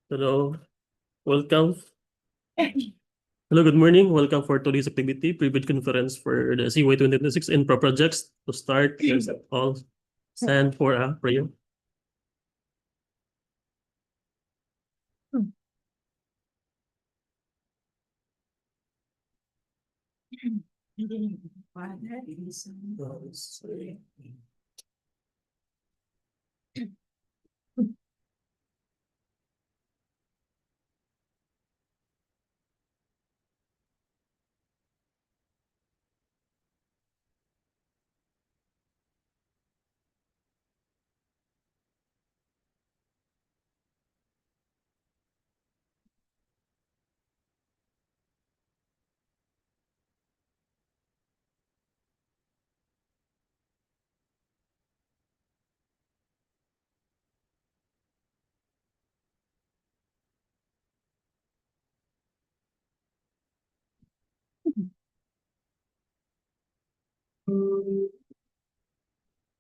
Hello, welcome. Hello, good morning. Welcome for today's activity, private conference for the CY 2026 Infra projects. To start, let's all stand for a prayer.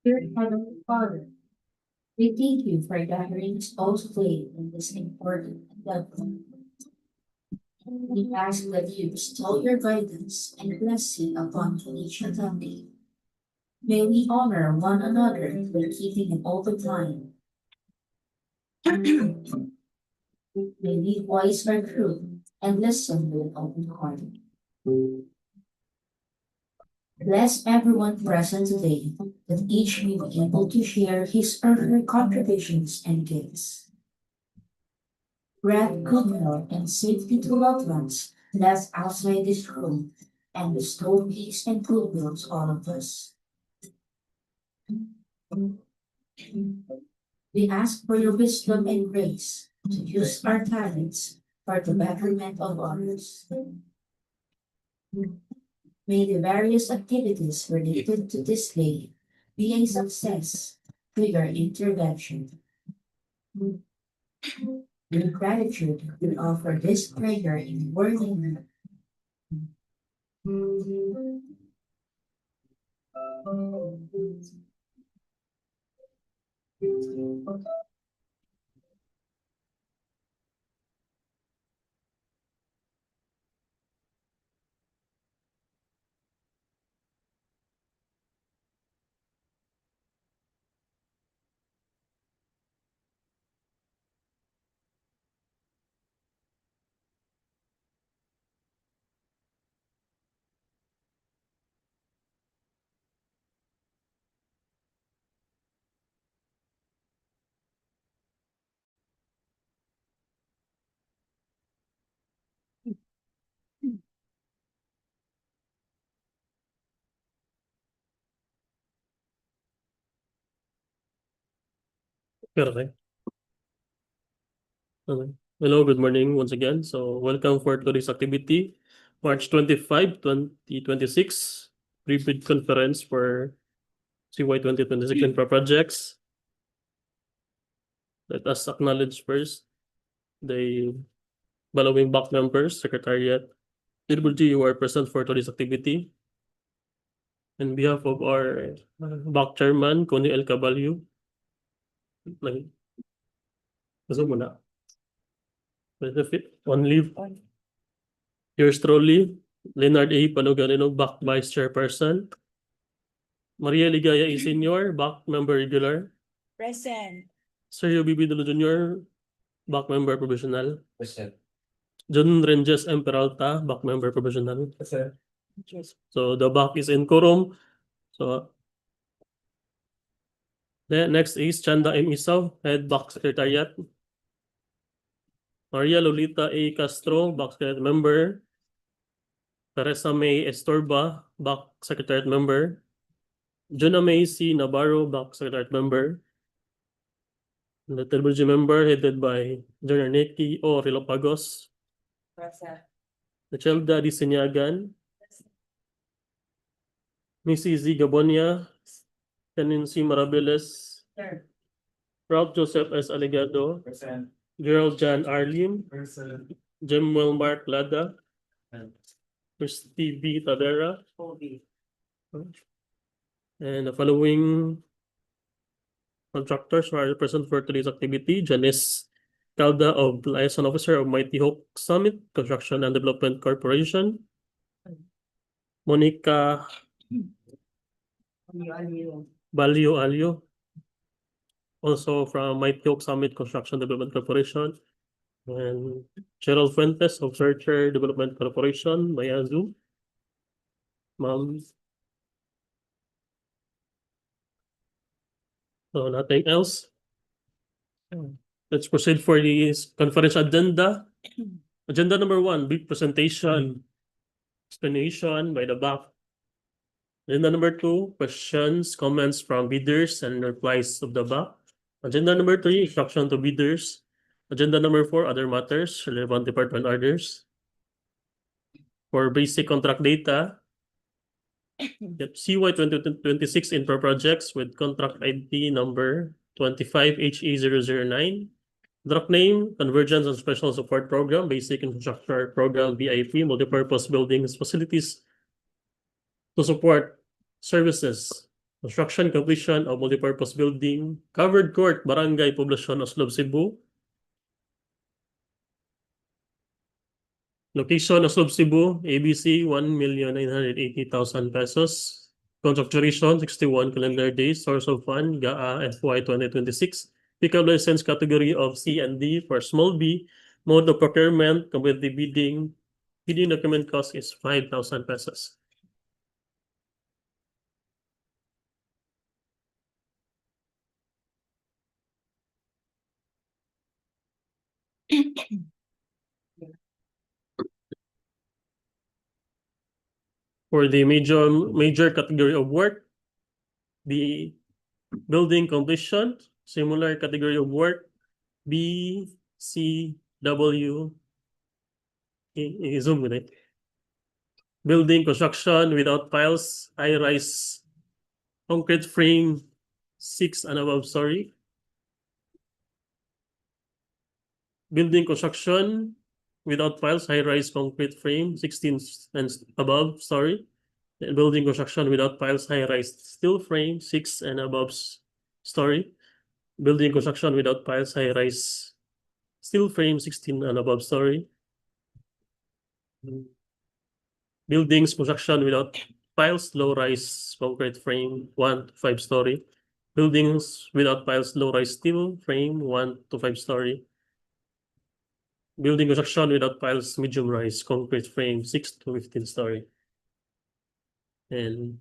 Dear Heavenly Father, we thank you for gathering us all today in this important development. We ask that you bestow your guidance and blessing upon each family. May we honor one another by keeping an open mind. May we voice our truth and listen with an open heart. Bless everyone present today, that each may be able to share his or her contributions and gifts. Grant good health and safety to loved ones left outside this room, and bestow peace and goodwill to all of us. We ask for your wisdom and grace to use our talents for the betterment of others. May the various activities related to this day be a success through your intervention. With gratitude, we offer this prayer in your name. Okay. Hello, good morning once again. So, welcome for today's activity, March 25, 2026, private conference for CY 2026 Infra projects. Let us acknowledge first the following back members, Secretariat, DPWH who are present for today's activity. On behalf of our back chairman, Connie L. Caballo, like, gusto mo na? Benefit on leave. Yours truly, Leonard A. Panuganino, back vice chairperson. Maria Ligaya A. Senior, back member regular. Present. Sir UBB Dulo Jr., back member provisional. Present. John Renges M. Peralta, back member provisional. Present. So the back is in quorum. So the next is Chanda M. Isaw, head back secretariat. Maria Lolita A. Castro, back secretariat member. Teresa May Estorba, back secretariat member. Jonah May C. Navarro, back secretariat member. The TLBG member headed by General Neki O. Rilopagos. Present. Nachelda D. Sinyagan. Mrs. Z. Gabonia. Canin C. Marabeles. Sir. Ralph Joseph S. Alegado. Present. Gerald Jan Arlim. Present. Jemuel Mark Lada. Christy B. Tadera. Kobe. And the following contractors who are present for today's activity: Janice Calda of Liaison Officer of Mighty Hope Summit Construction and Development Corporation. Monica Balio Alio, also from Mighty Hope Summit Construction Development Corporation. And Gerald Fuentes of Searcher Development Corporation via Zoom. Ma'am. So nothing else. Let's proceed for the conference agenda. Agenda number 1, brief presentation, explanation by the back. Agenda number 2, questions, comments from bidders and replies of the back. Agenda number 3, instruction to bidders. Agenda number 4, other matters, relevant department orders. For basic contract data, CY 2026 infra projects with contract ID number 25HE009. Contract name, Convergence and Special Support Program, Basic Infrastructure Program, BIP, Multipurpose Buildings Facilities to support services, construction completion of multipurpose building, covered court, Barangay, Poblacion, Oslob, Cebu. Location, Oslob, Cebu, ABC, 1,980,000 pesos. Contract duration, 61 calendar days. Source of fund, GAA FY 2026. Pickup license category of C and D for small b. Mode of procurement, competitive bidding. Bidding document cost is 5,000 pesos. For the major category of work, the building completion, similar category of work, B, C, W, zoom with it. Building construction without piles, high-rise concrete frame, 6 and above story. Building construction without piles, high-rise concrete frame, 16 and above story. And building construction without piles, high-rise steel frame, 6 and above story. Building construction without piles, high-rise steel frame, 16 and above story. Buildings construction without piles, low-rise concrete frame, 1 to 5 story. Buildings without piles, low-rise steel frame, 1 to 5 story. Building construction without piles, medium-rise concrete frame, 6 to 15 story. And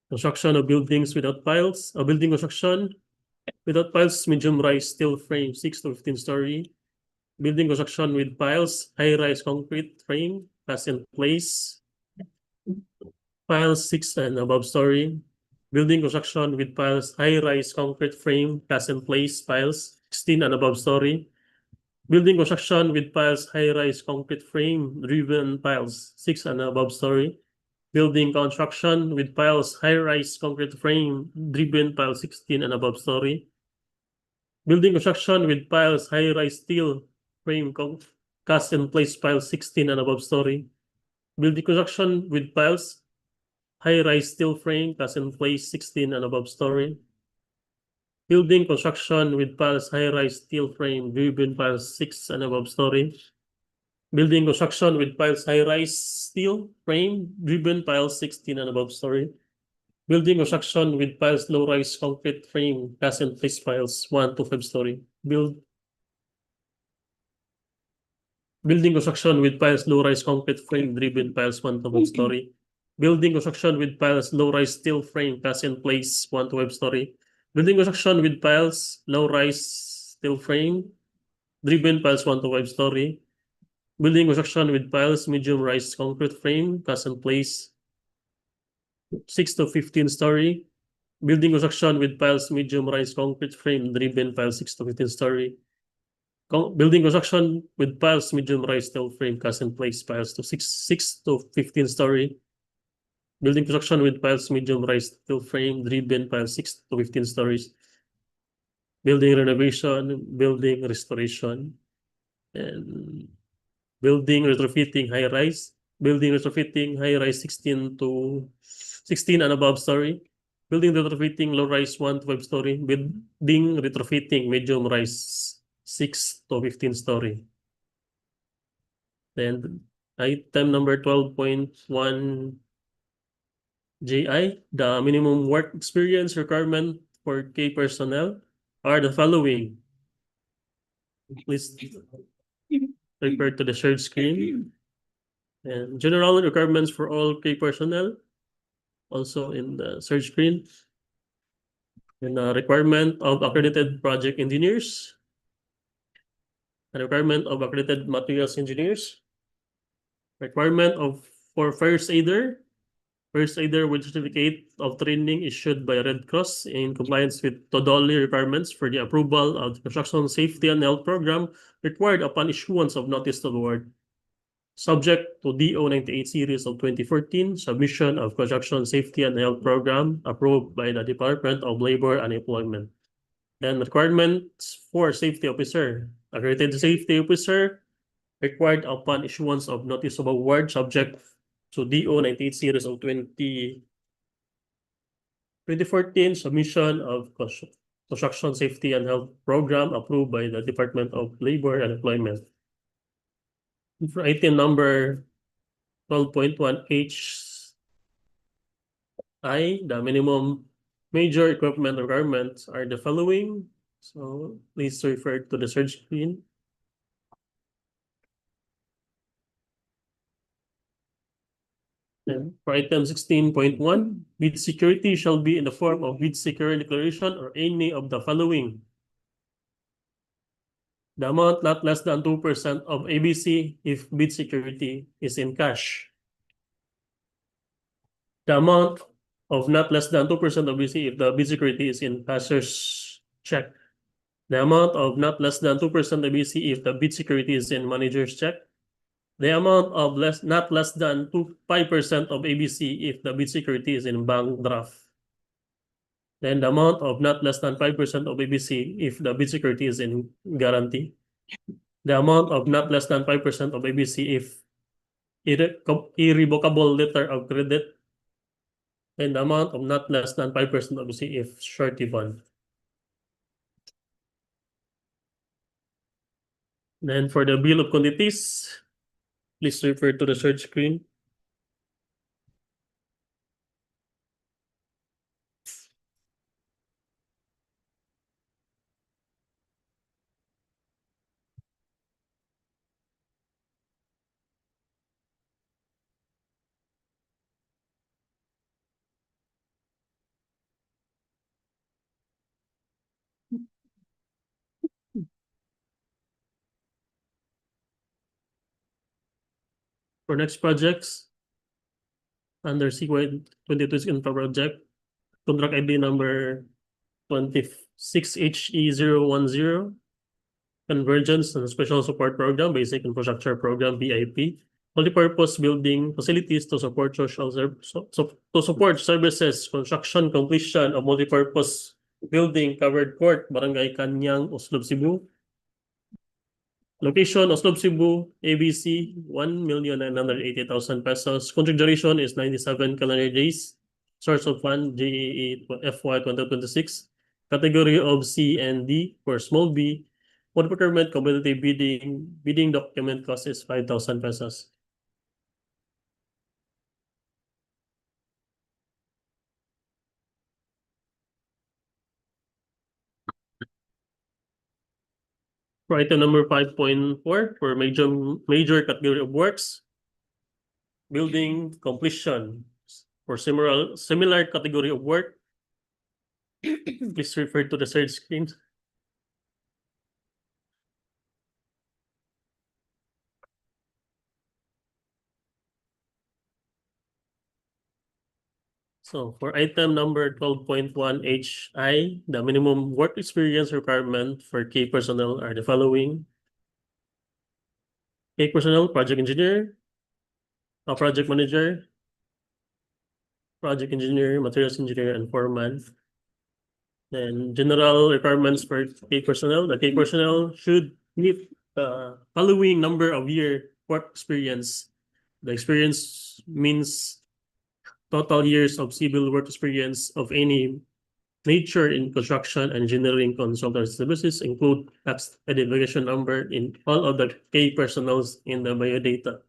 construction of buildings without piles, building construction without piles, medium-rise steel frame, 6 to 15 story. Building construction with piles, high-rise concrete frame, cast in place, piles 6 and above story. Building construction with piles, high-rise concrete frame, cast in place, piles 16 and above story. Building construction with piles, high-rise concrete frame, driven piles 6 and above story. Building construction with piles, high-rise concrete frame, driven piles 16 and above story. Building construction with piles, high-rise steel frame, cast in place, piles 16 and above story. Building construction with piles, high-rise steel frame, cast in place, 16 and above story. Building construction with piles, high-rise steel frame, driven piles 6 and above story. Building construction with piles, high-rise steel frame, driven piles 16 and above story. Building construction with piles, low-rise concrete frame, cast in place, piles 1 to 5 story. Building construction with piles, low-rise concrete frame, driven piles 1 to 5 story. Building construction with piles, low-rise steel frame, cast in place 1 to 5 story. Building construction with piles, low-rise steel frame, driven piles 1 to 5 story. Building construction with piles, medium-rise concrete frame, cast in place 6 to 15 story. Building construction with piles, medium-rise concrete frame, driven piles 6 to 15 story. Building construction with piles, medium-rise steel frame, cast in place, piles to 6 to 15 story. Building construction with piles, medium-rise steel frame, driven piles 6 to 15 stories. Building renovation, building restoration, and building retrofitting high-rise. Building retrofitting high-rise 16 and above story. Building retrofitting low-rise 1 to 5 story. Building retrofitting medium-rise 6 to 15 story. Then item number 12.1 JI, the minimum work experience requirement for K personnel are the following. Please refer to the shared screen. And general requirements for all K personnel, also in the search screen. And the requirement of accredited project engineers. The requirement of accredited materials engineers. Requirement of for first aider with certificate of training issued by Red Cross in compliance with TODOLI requirements for the approval of the construction safety and health program required upon issuance of notice to award. Subject to DEO 98 series of 2014, submission of construction safety and health program approved by the Department of Labor and Employment. Then requirements for safety officer, accredited safety officer required upon issuance of notice of award subject to DO 98 series of 2014 submission of construction safety and health program approved by the Department of Labor and Employment. For item number 12.1 HI, the minimum major equipment requirements are the following. So please refer to the search screen. And for item 16.1, bid security shall be in the form of bid security declaration or any of the following. The amount not less than 2% of ABC if bid security is in cash. The amount of not less than 2% of ABC if the bid security is in cashier's check. The amount of not less than 2% of ABC if the bid security is in manager's check. The amount of not less than 5% of ABC if the bid security is in bank draft. Then the amount of not less than 5% of ABC if the bid security is in guarantee. The amount of not less than 5% of ABC if irrevocable letter of credit. And the amount of not less than 5% of ABC if surety bond. Then for the bill of quantities, please refer to the search screen. For next projects, under CY 22 Infra Project, contract ID number 26HE010, Convergence and Special Support Program, Basic Infrastructure Program, BIP, multipurpose building facilities to support services, construction completion of multipurpose building covered court, Barangay Cañang, Oslob, Cebu. Location, Oslob, Cebu, ABC, 1,980,000 pesos. Contract duration is 97 calendar days. Source of fund, JAE FY 2026. Category of C and D for small b. One procurement competitive bidding document cost is 5,000 pesos. For item number 5.4, for major category of works, building completion. For similar category of work, please refer to the search screen. So for item number 12.1 HI, the minimum work experience requirement for K personnel are the following. K personnel, project engineer, a project manager, project engineer, materials engineer, and foreman. Then general requirements for K personnel. The K personnel should meet the following number of year work experience. The experience means total years of civil work experience of any nature in construction engineering consultant services include tax identification number in all of the key personnels in the biodata.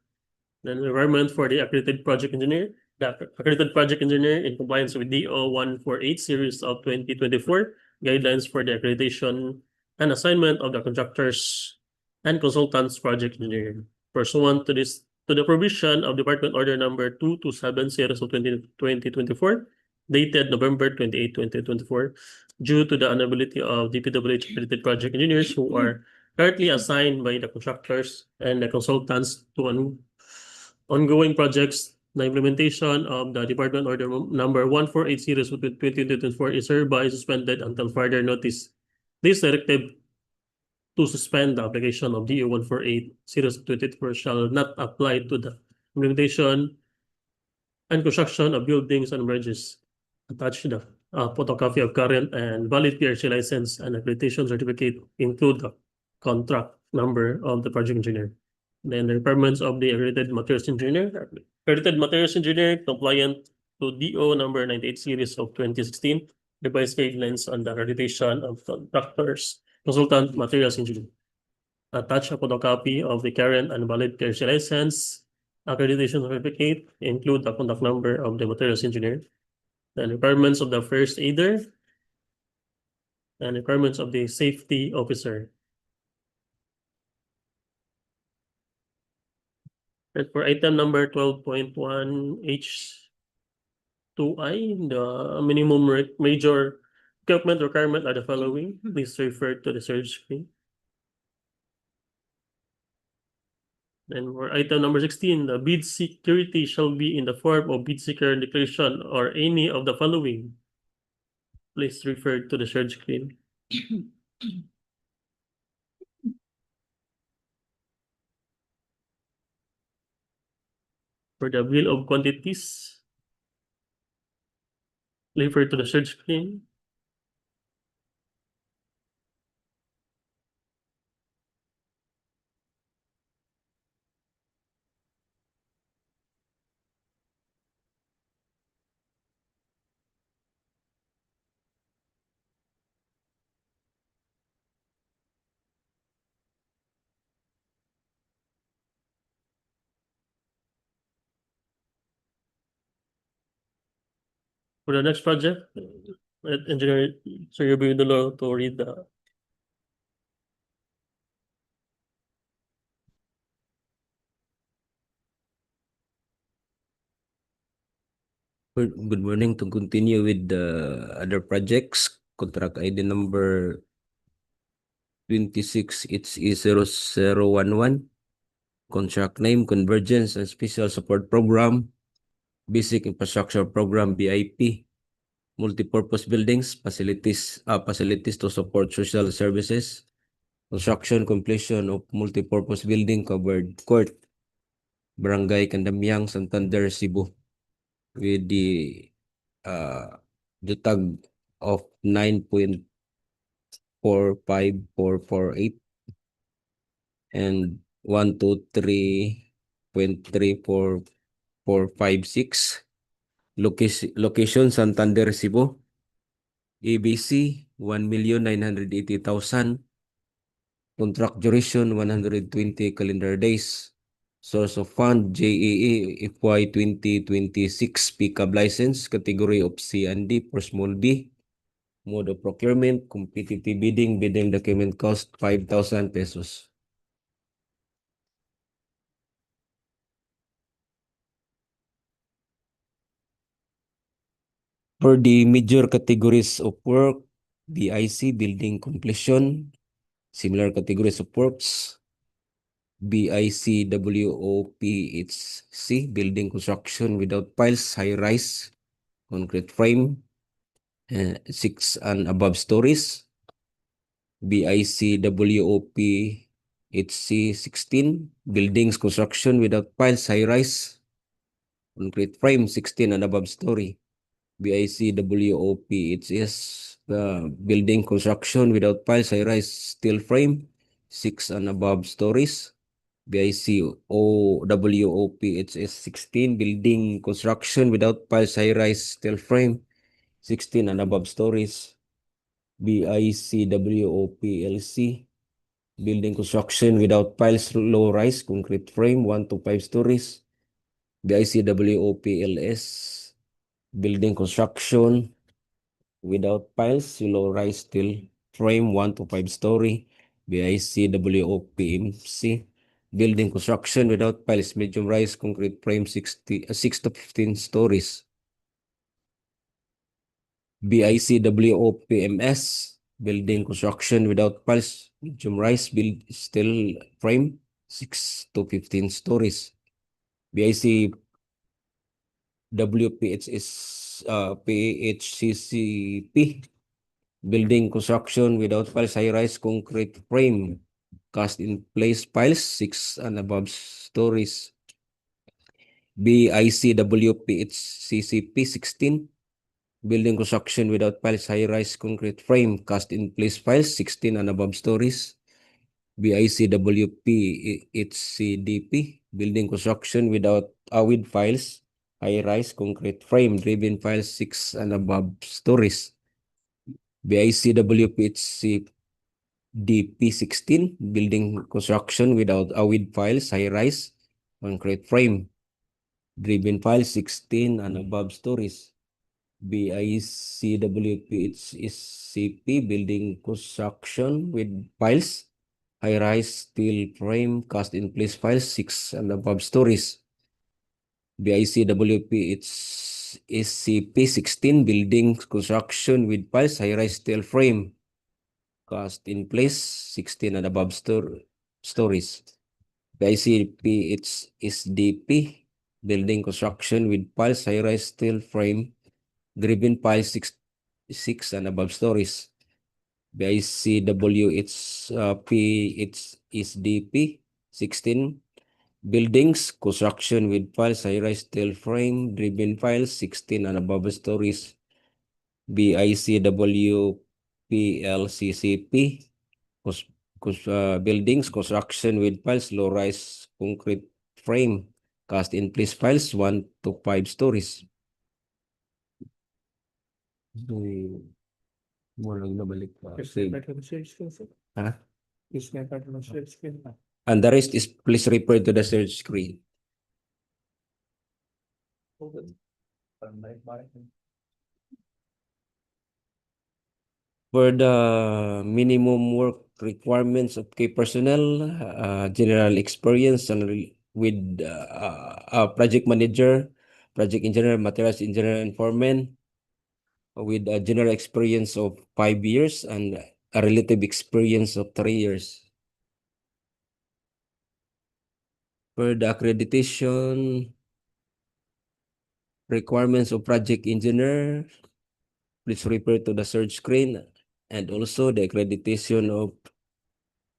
Then requirement for the accredited project engineer. The accredited project engineer in compliance with DO 148 series of 2024 guidelines for the accreditation and assignment of the contractors and consultants project engineering. Pursuant to the provision of Department Order number 227 series of 2024, dated November 28, 2024, due to the inability of DPWH accredited project engineers who are currently assigned by the contractors and the consultants to ongoing projects, the implementation of the Department Order number 148 series of 2024 is hereby suspended until further notice. This directive to suspend the application of DEO 148 series of 2024 shall not apply to the implementation and construction of buildings and bridges. Attached the photocopy of current and valid PRC license and accreditation certificate include the contract number of the project engineer. Then the requirements of the accredited materials engineer. Accredited materials engineer compliant to DO number 98 series of 2016, revised guidelines on the accreditation of contractors, consultant materials engineer. Attach a photocopy of the current and valid PRC license, accreditation certificate, include the contact number of the materials engineer, the requirements of the first aider, and requirements of the safety officer. And for item number 12.1 H2I, the minimum major equipment requirement are the following. Please refer to the search screen. And for item number 16, the bid security shall be in the form of bid seeker declaration or any of the following. Please refer to the search screen. For the bill of quantities, refer to the search screen. For the next project, engineer, so you'll be able to read the. Good morning. To continue with the other projects, contract ID number 26 HE0011, contract name Convergence and Special Support Program, Basic Infrastructure Program BIP, multipurpose buildings, facilities to support social services, construction completion of multipurpose building covered court, Barangay Candamiang, Santander, Cebu, with the tag of 9.45448 and 123.34456. Location Santander, Cebu. ABC 1,980,000. Contract duration 120 calendar days. Source of fund JEE FY 2026 pickup license category of C and D for small B. Mode of procurement competitive bidding document cost 5,000 pesos. For the major categories of work, BIC building completion, similar categories of works, BIC WOPHC building construction without piles, high rise, concrete frame, 6 and above stories, BIC WOPHC 16 buildings construction without piles, high rise, concrete frame, 16 and above story. BIC WOPHS building construction without piles, high rise, steel frame, 6 and above stories. BIC OWOPHS 16 building construction without piles, high rise, steel frame, 16 and above stories. BICWOPLC, building construction without piles, low-rise concrete frame, 1 to 5 stories. BICWOPLS, building construction without piles, low-rise steel frame, 1 to 5 story. BICWOPMC, building construction without piles, medium-rise concrete frame, 6 to 15 stories. BICWOPMS, building construction without piles, medium-rise build steel frame, 6 to 15 stories. BICWPHS, PHCCP, building construction without piles, high-rise concrete frame, cast in place piles, 6 and above stories. BICWPHCCP 16, building construction without piles, high-rise concrete frame, cast in place piles, 16 and above stories. BICWPHCDP, building construction without with piles, high-rise concrete frame, driven piles, 6 and above stories. BICWPHCDP 16, building construction without with piles, high-rise concrete frame, driven piles, 16 and above stories. BICWPHCP, building construction with piles, high-rise steel frame, cast in place piles, 6 and above stories. BICWPHCP 16, building construction with piles, high-rise steel frame, cast in place, 16 and above stories. BICPHSDP, building construction with piles, high-rise steel frame, driven piles, 6 and above stories. BICWHPHSDP 16, buildings construction with piles, high-rise steel frame, driven piles, 16 and above stories. BICWPLCCP buildings construction with piles, low-rise concrete frame, cast in place piles, 1 to 5 stories. Mo lang nabalik pa. Ha? And the rest is please refer to the search screen. For the minimum work requirements of key personnel, general experience and with project manager, project engineer, materials engineer, and foreman, with a general experience of 5 years and a relative experience of 3 years. For the accreditation requirements of project engineer, please refer to the search screen, and also the accreditation of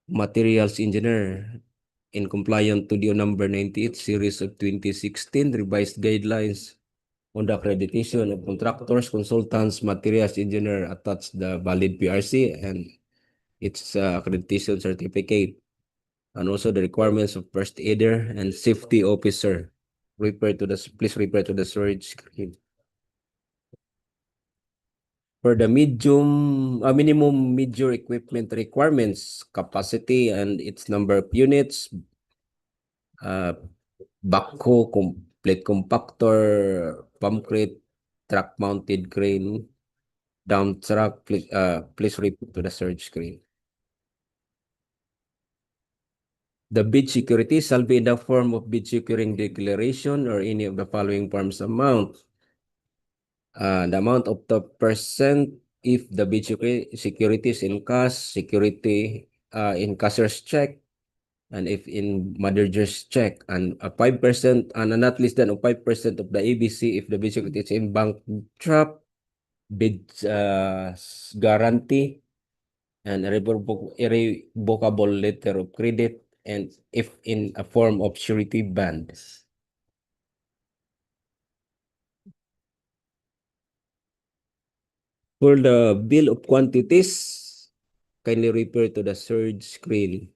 materials engineer in compliance to DEO number 98 series of 2016 revised guidelines on the accreditation of contractors, consultants, materials engineer, attached the valid PRC and its accreditation certificate, and also the requirements of first aider and safety officer. Please refer to the search screen. For the minimum major equipment requirements, capacity and its number of units, backhoe, plate compactor, pump crate, truck mounted crane, dump truck, please refer to the search screen. The bid security shall be in the form of bid securing declaration or any of the following forms amount. The amount of the percent if the bid security is in cash, security in cashier's check, and if in manager's check, and a 5% and not less than 5% of the ABC if the bid security is in bank trap, bid guarantee, and a irrevocable letter of credit, and if in a form of surety bond. For the bill of quantities, kindly refer to the third screen.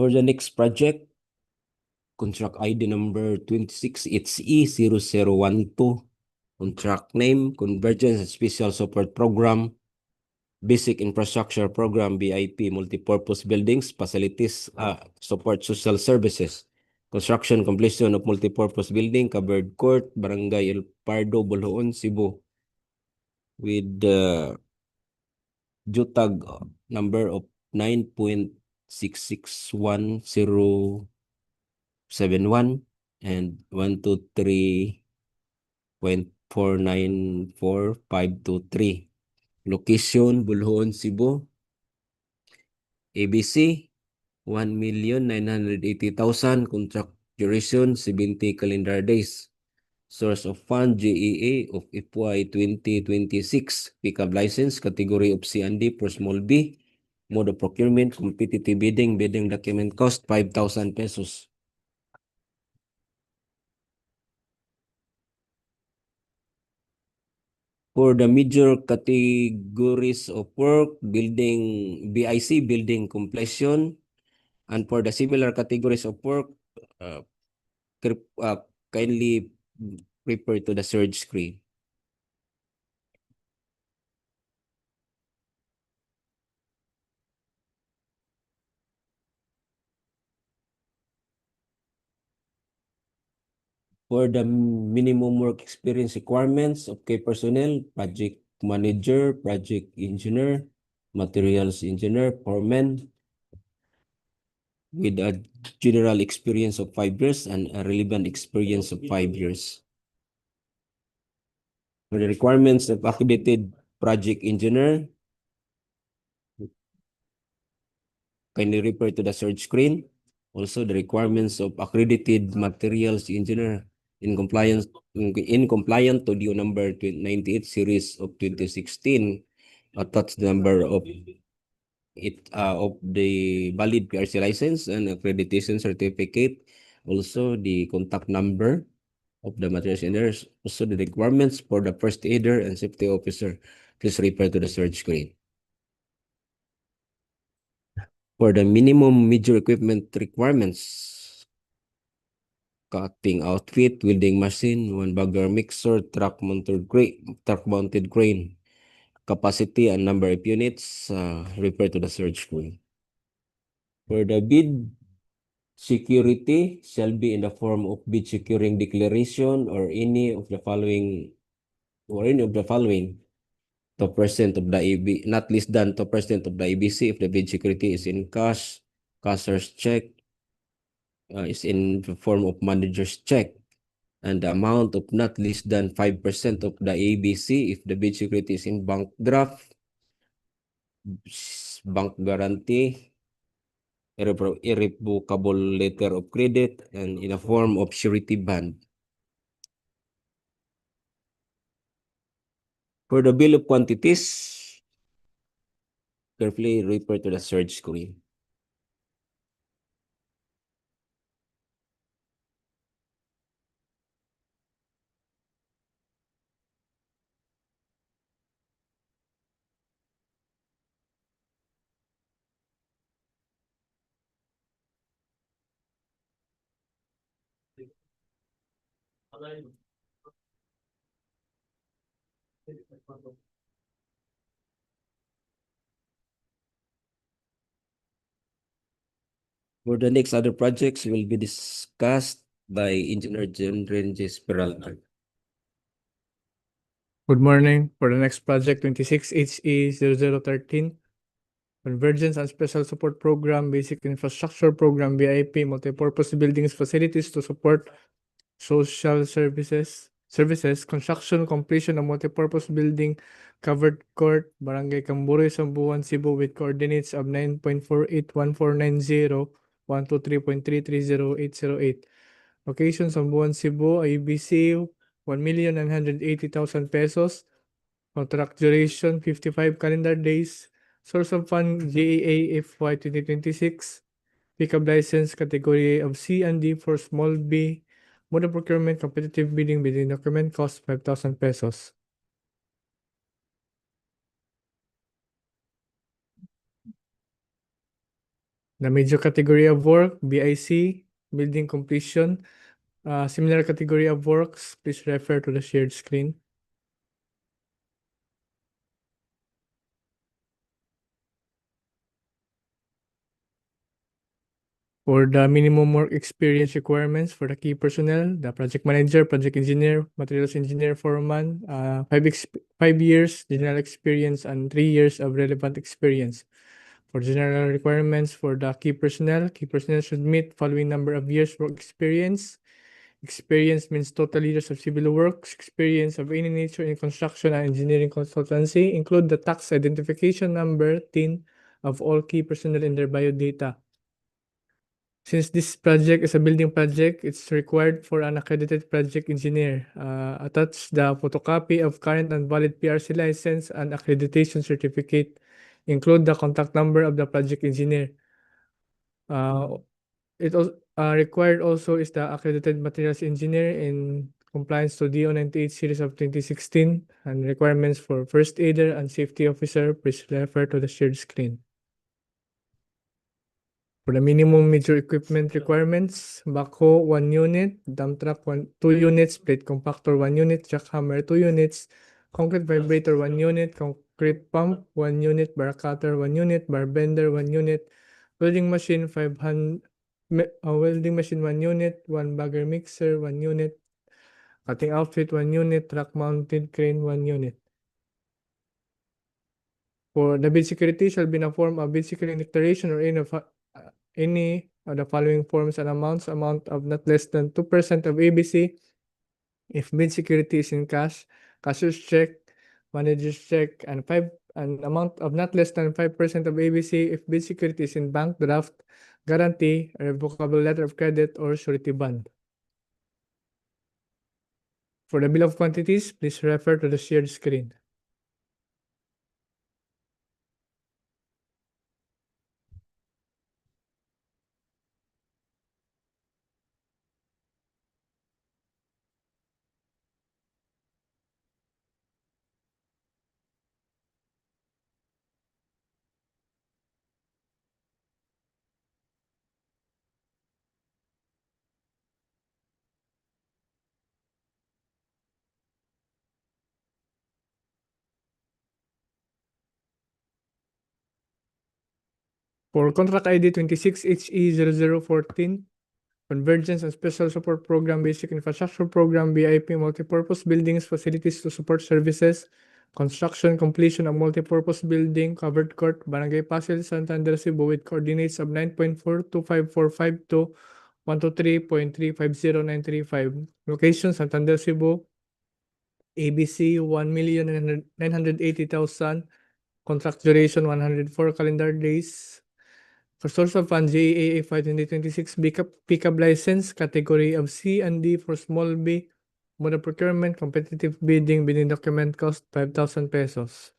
For the next project, contract ID number 26HE0012, contract name, Convergence and Special Support Program, Basic Infrastructure Program, BIP, Multipurpose Buildings, Facilities, Support Social Services, Construction Completion of Multipurpose Building, Covered Court, Barangay El Pardo, Bulacan, Cebu, with the JUTAG number of 9.661071 and 123.494523. Location, Bulacan, Cebu. ABC, 1,980,000. Contract duration, 70 calendar days. Source of fund, JEA of FY 2026. Pickup license, category of C&D for small B. Mode of procurement, competitive bidding. Bidding document cost, 5,000 pesos. For the major categories of work, building BIC, building completion, and for the similar categories of work, kindly refer to the search screen. For the minimum work experience requirements of key personnel, project manager, project engineer, materials engineer, foreman, with a general experience of 5 years and a relevant experience of 5 years. For the requirements of accredited project engineer, kindly refer to the search screen. Also, the requirements of accredited materials engineer in compliance to DEO number 98 series of 2016, attached number of the valid PRC license and accreditation certificate. Also, the contact number of the materials engineers. Also, the requirements for the first aider and safety officer. Please refer to the search screen. For the minimum major equipment requirements, cutting outfit, welding machine, one bagger mixer, truck-mounted crane, capacity and number of units, refer to the search screen. For the bid, security shall be in the form of bid securing declaration or any of the following, 2% of the EB, not less than 2% of the EBC if the bid security is in cash, cashier's check, is in the form of manager's check, and the amount of not less than 5% of the ABC if the bid security is in bank draft, bank guarantee, irrevocable letter of credit, and in a form of surety bond. For the bill of quantities, carefully refer to the search screen. For the next other projects will be discussed by Engineer General Peralta. Good morning. For the next project, 26HE0013, Convergence and Special Support Program, Basic Infrastructure Program, BIP, Multipurpose Buildings Facilities to support social services, construction, completion of multipurpose building, covered court, Barangay Camburoy, Sambuan, Cebu, with coordinates of 9.481490, 123.330808. Location, Sambuan, Cebu, ABC, 1,980,000 pesos. Contract duration, 55 calendar days. Source of fund, JEA FY 2026. Pickup license, category of C and D for small B. Mode of procurement, competitive bidding, bidding document cost 5,000 pesos. The major category of work, BIC, building completion. Similar category of works, please refer to the shared screen. For the minimum work experience requirements for the key personnel, the project manager, project engineer, materials engineer, foreman, 5 years general experience and 3 years of relevant experience. For general requirements for the key personnel should meet following number of years work experience. Experience means total years of civil works, experience of any nature in construction and engineering consultancy. Include the tax identification number TIN of all key personnel in their biodata. Since this project is a building project, it's required for an accredited project engineer. Attach the photocopy of current and valid PRC license and accreditation certificate. Include the contact number of the project engineer. It also required also is the accredited materials engineer in compliance to DEO 98 series of 2016 and requirements for first aider and safety officer. Please refer to the shared screen. For the minimum major equipment requirements, backhoe 1 unit, dump truck 2 units, plate compactor 1 unit, jackhammer 2 units, concrete vibrator 1 unit, concrete pump 1 unit, bar cutter 1 unit, bar bender 1 unit, welding machine 500, welding machine 1 unit, 1 bagger mixer 1 unit, cutting outfit 1 unit, truck mounted crane 1 unit. For the bid security shall be in a form of bid security declaration or any of the following forms and amounts, amount of not less than 2% of ABC. If bid security is in cash, cashier's check, manager's check, and an amount of not less than 5% of ABC if bid security is in bank draft, guarantee, a revocable letter of credit, or surety bond. For the bill of quantities, please refer to the shared screen. For contract ID 26HE0014, Convergence and Special Support Program, Basic Infrastructure Program, BIP, Multipurpose Buildings, Facilities to Support Services, Construction, Completion of Multipurpose Building, Covered Court, Barangay Pasil, Santander, Cebu, with coordinates of 9.42545 to 123.350935. Location, Santander, Cebu. ABC, 1,980,000. Contract duration, 104 calendar days. For source of funds, JAA 2026 pickup license, category of C and D for small B, mode of procurement, competitive bidding, bidding document cost 5,000 pesos.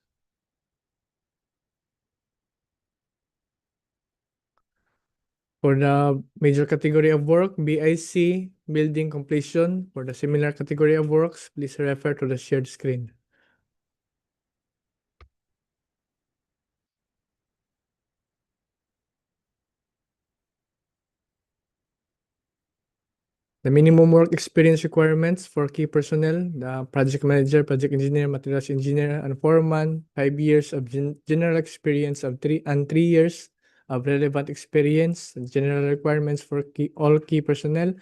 For the major category of work, BIC, building completion. For the similar category of works, please refer to the shared screen. The minimum work experience requirements for key personnel, the project manager, project engineer, materials engineer, and foreman, 5 years of general experience of 3 years of relevant experience. General requirements for all key personnel.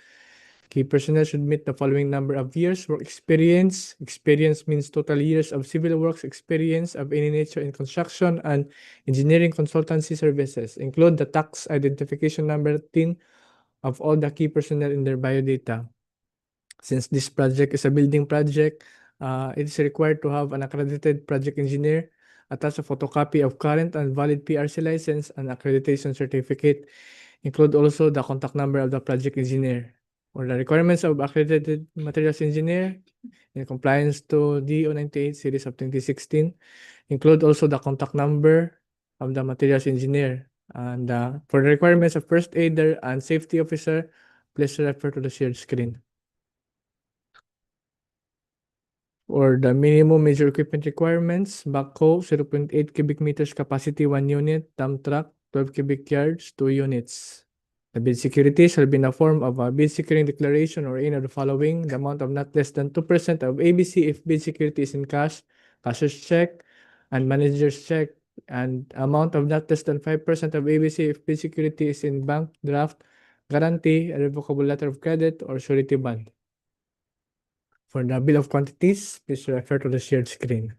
Key personnel should meet the following number of years work experience. Experience means total years of civil works experience of any nature in construction and engineering consultancy services. Include the tax identification number TIN of all the key personnel in their biodata. Since this project is a building project, it is required to have an accredited project engineer, attach a photocopy of current and valid PRC license and accreditation certificate. Include also the contact number of the project engineer. For the requirements of accredited materials engineer in compliance to DEO 98 series of 2016, include also the contact number of the materials engineer. And for the requirements of first aider and safety officer, please refer to the shared screen. For the minimum major equipment requirements, backhoe 0.8 cubic meters capacity 1 unit, dump truck 12 cubic yards, 2 units. The bid security shall be in the form of a bid securing declaration or any of the following: the amount of not less than 2% of ABC if bid security is in cash, cashier's check, and manager's check, and amount of not less than 5% of ABC if bid security is in bank draft, guarantee, irrevocable letter of credit, or surety bond. For the bill of quantities, please refer to the shared screen.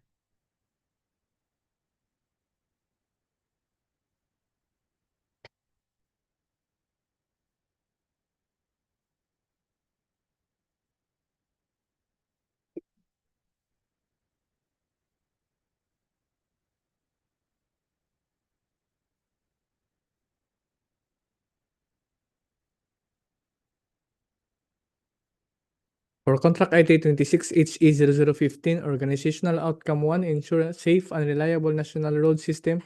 For Contract ID 26HE0015, Organizational Outcome 1, Ensure Safe and Reliable National Road System,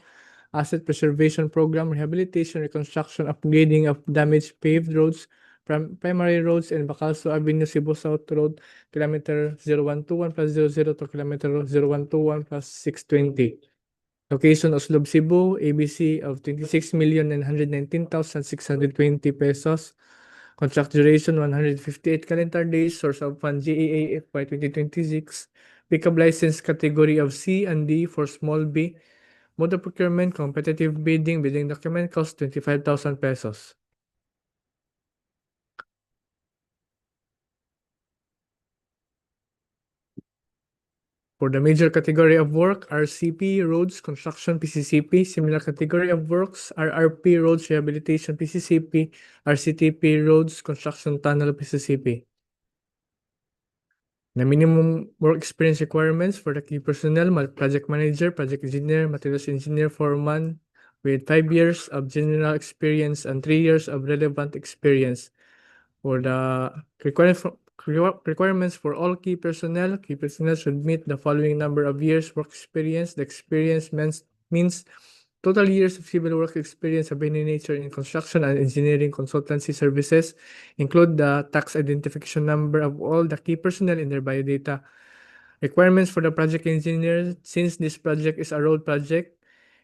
Asset Preservation Program, Rehabilitation, Reconstruction, Upgrading of Damaged Paved Roads, Primary Roads, and Bacalso Avenue, Cebu South Road, kilometer 0121 plus 00 to kilometer 0121 plus 620. Location Oslob, Cebu, ABC of 26,919,620 pesos. Contract duration 158 calendar days. Source of fund GEA FY 2026. Pickup license category of C and D for small B. Mode of procurement competitive bidding. Bidding document cost 25,000 pesos. For the major category of work, RCP, roads, construction, PCCP. Similar category of works, RRP, roads, rehabilitation, PCCP. RCTP, roads, construction, tunnel, PCCP. The minimum work experience requirements for the key personnel, project manager, project engineer, materials engineer, foreman, with 5 years of general experience and 3 years of relevant experience. For the requirements for all key personnel should meet the following number of years work experience. The experience means total years of civil work experience of any nature in construction and engineering consultancy services. Include the tax identification number of all the key personnel in their biodata. Requirements for the project engineer: since this project is a road project,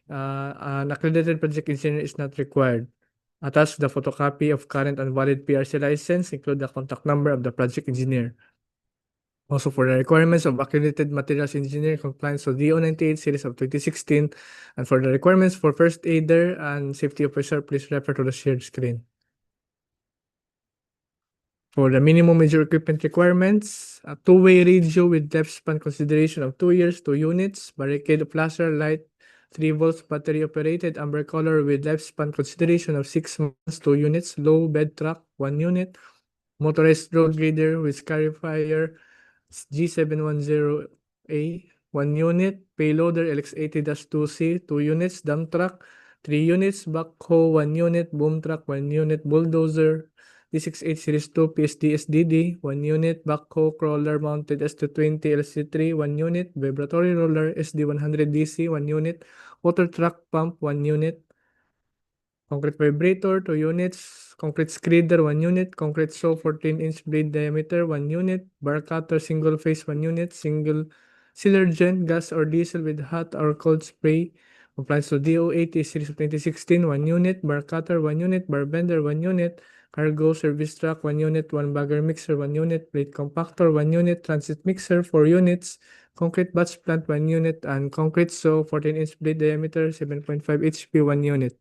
an accredited project engineer is not required. Attach the photocopy of current and valid PRC license. Include the contact number of the project engineer. Also, for the requirements of accredited materials engineer compliance with DEO 98 series of 2016, and for the requirements for first aider and safety officer, please refer to the shared screen. For the minimum major equipment requirements, a two-way radio with depth span consideration of 2 years, 2 units, barricade flasher light, 3 volts battery operated, amber color with lifespan consideration of 6 months, 2 units, low bed truck, 1 unit, motorized road grader with scarifier G710A, 1 unit, payloader LX80-2C, 2 units, dump truck, 3 units, backhoe, 1 unit, boom truck, 1 unit, bulldozer, D68 Series 2 PSD-SDD, 1 unit, backhoe crawler mounted S220 LC3, 1 unit, vibratory roller SD100DC, 1 unit, water truck pump, 1 unit, concrete vibrator, 2 units, concrete screeder, 1 unit, concrete saw 14-inch blade diameter, 1 unit, bar cutter single phase, 1 unit, single sealer gen, gas or diesel with hot or cold spray, compliance to DEO 80 series of 2016, 1 unit, bar cutter, 1 unit, bar bender, 1 unit, cargo service truck, 1 unit, 1 bagger mixer, 1 unit, plate compactor, 1 unit, transit mixer, 4 units, concrete batch plant, 1 unit, and concrete saw 14-inch blade diameter, 7.5 HP, 1 unit.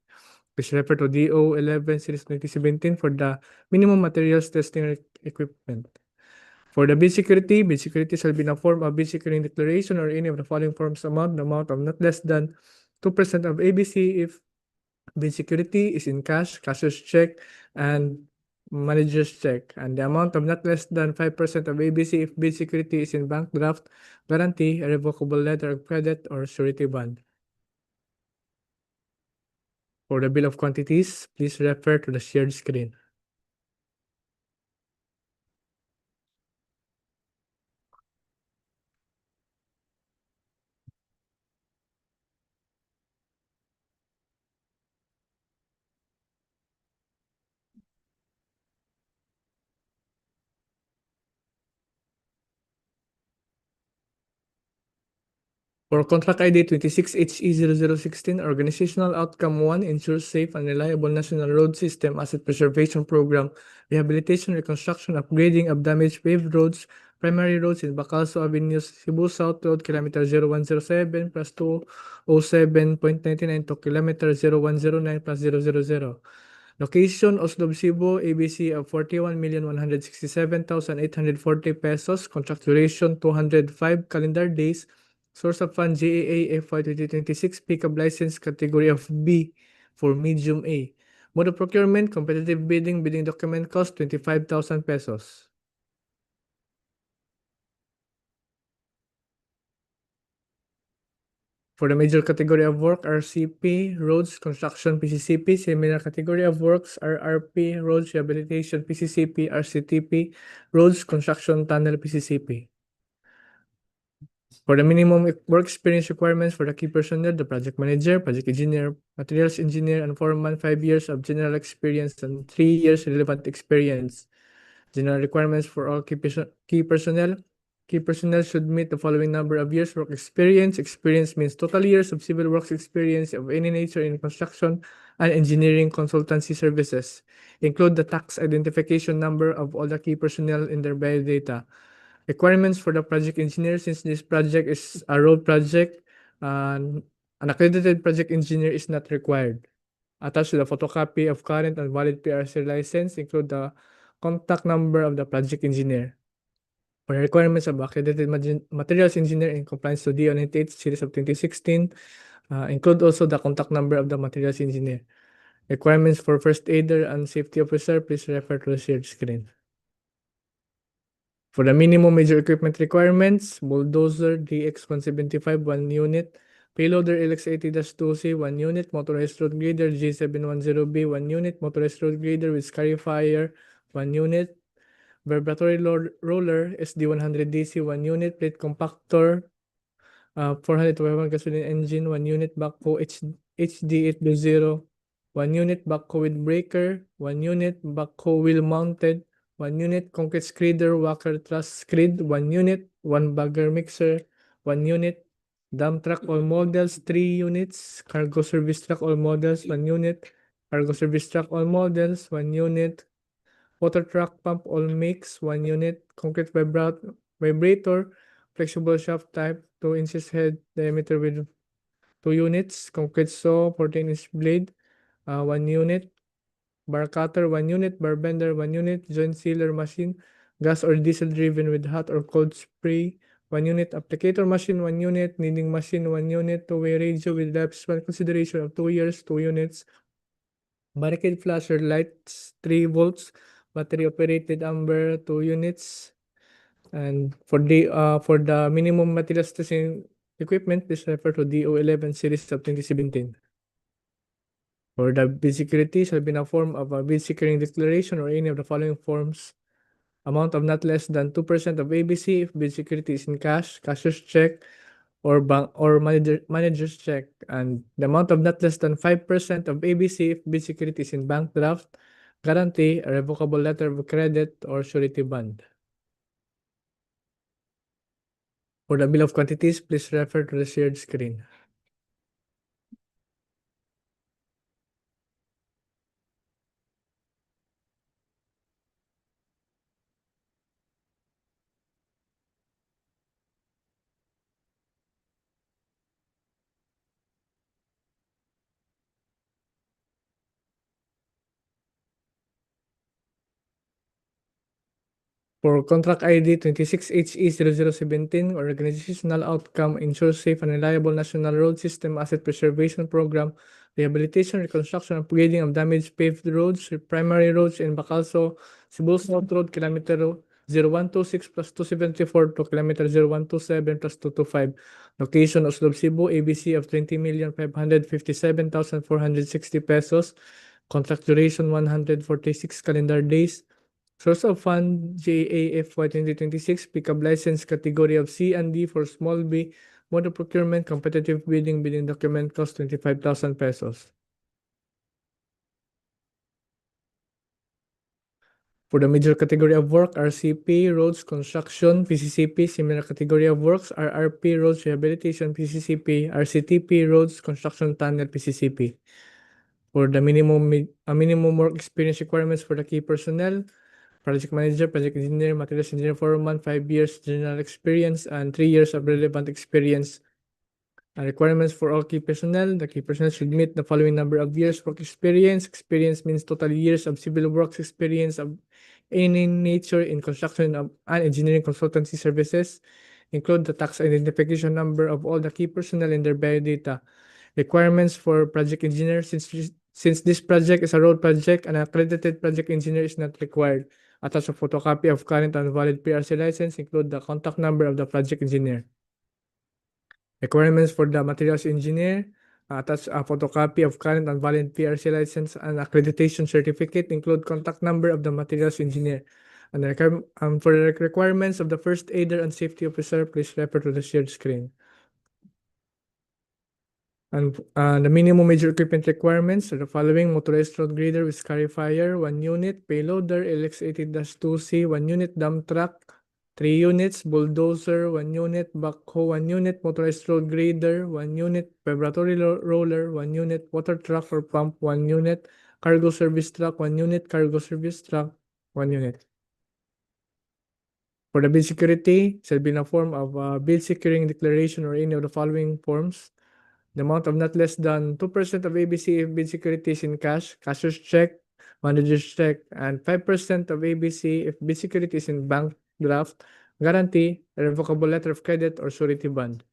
Please refer to DO 11 series 2017 for the minimum materials testing equipment. For the bid security shall be in the form of bid securing declaration or any of the following forms amount, the amount of not less than 2% of ABC if bid security is in cash, cashier's check, and manager's check, and the amount of not less than 5% of ABC if bid security is in bank draft, guarantee, irrevocable letter of credit, or surety bond. For the bill of quantities, please refer to the shared screen. For contract ID 26HE0016, Organizational Outcome 1 ensures safe and reliable national road system asset preservation program, rehabilitation, reconstruction, upgrading of damaged paved roads, primary roads in Bacalso Avenue, Cebu South Road, kilometer 0107 plus 207.99 to kilometer 0109 plus 000. Location, Oslob, Cebu, ABC of 41,167,840 pesos. Contract duration, 205 calendar days. Source of fund, JAA FY 2026, pickup license, category of B for medium A. Mode of procurement, competitive bidding, bidding document cost, 25,000 pesos. For the major category of work, RCP, roads, construction, PCCP. Similar category of works, RRP, roads, rehabilitation, PCCP, RCTP, roads, construction, tunnel, PCCP. For the minimum work experience requirements for the key personnel, the project manager, project engineer, materials engineer, and foreman, 5 years of general experience and 3 years relevant experience. General requirements for all key personnel. Key personnel should meet the following number of years work experience. Experience means total years of civil works experience of any nature in construction and engineering consultancy services. Include the tax identification number of all the key personnel in their biodata. Requirements for the project engineer, since this project is a road project, an accredited project engineer is not required. Attached to the photocopy of current and valid PRC license, include the contact number of the project engineer. For the requirements of accredited materials engineer in compliance to DEO 98 series of 2016, include also the contact number of the materials engineer. Requirements for first aider and safety officer, please refer to the shared screen. For the minimum major equipment requirements, bulldozer DX175, 1 unit, payloader LX80-2C, 1 unit, motorized road grader G710B, 1 unit, motorized road grader with scarifier, 1 unit, vibratory roller SD100DC, 1 unit, plate compactor, 400 to 500 gasoline engine, 1 unit, backhoe HD820, 1 unit, backhoe with breaker, 1 unit, backhoe wheel mounted, 1 unit, concrete screeder, walker truss screed, 1 unit, 1 bagger mixer, 1 unit, dump truck all models, 3 units, cargo service truck all models, 1 unit, cargo service truck all models, 1 unit, water truck pump all makes, 1 unit, concrete vibrator, flexible shaft type, 2 inches head diameter with 2 units, concrete saw, 14-inch blade, 1 unit, bar cutter, 1 unit, bar bender, 1 unit, joint sealer machine, gas or diesel driven with hot or cold spray, 1 unit, applicator machine, 1 unit, kneading machine, 1 unit, two-way radio with lifespan consideration of 2 years, 2 units, barricade flasher lights, 3 volts, battery operated amber, 2 units, and for the minimum materials testing equipment, please refer to DO11 series of 2017. For the bid security shall be in a form of a bid securing declaration or any of the following forms. Amount of not less than 2% of ABC if bid security is in cash, cashier's check, or bank or manager's check, and the amount of not less than 5% of ABC if bid security is in bank draft, guarantee, a revocable letter of credit, or surety bond. For the bill of quantities, please refer to the shared screen. For contract ID 26HE0017, Organizational Outcome ensures safe and reliable national road system asset preservation program, rehabilitation, reconstruction, upgrading of damaged paved roads, primary roads in Bacalso, Cebu South Road, kilometer 0126 plus 274 to kilometer 0127 plus 225. Location, Oslob, Cebu, ABC of 20,557,460 pesos. Contract duration, 146 calendar days. Source of fund, JAFY 2026, pickup license category of C and D for small B, mode of procurement, competitive bidding, bidding document cost 25,000 pesos. For the major category of work, RCP, roads, construction, PCCP, similar category of works, RRP, roads, rehabilitation, PCCP, RCTP, roads, construction, tunnel, PCCP. For the minimum work experience requirements for the key personnel, project manager, project engineer, materials engineer foreman, 5 years general experience, and 3 years of relevant experience. Requirements for all key personnel. The key personnel should meet the following number of years work experience. Experience means total years of civil works experience of any nature in construction and engineering consultancy services. Include the tax identification number of all the key personnel in their biodata. Requirements for project engineer. Since this project is a road project, an accredited project engineer is not required. Attach a photocopy of current and valid PRC license. Include the contact number of the project engineer. Requirements for the materials engineer. Attach a photocopy of current and valid PRC license and accreditation certificate. Include contact number of the materials engineer. And for the requirements of the first aider and safety officer, please refer to the shared screen. And the minimum major equipment requirements are the following: motorized road grader with scarifier, 1 unit, payloader, LX80-2C, 1 unit, dump truck, 3 units, bulldozer, 1 unit, backhoe, 1 unit, motorized road grader, 1 unit, vibratory roller, 1 unit, water truck or pump, 1 unit, cargo service truck, 1 unit, cargo service truck, 1 unit. For the bid security, it shall be in a form of bid securing declaration or any of the following forms. The amount of not less than 2% of ABC if bid security is in cash, cashier's check, manager's check, and 5% of ABC if bid security is in bank draft, guarantee, irrevocable letter of credit, or surety bond.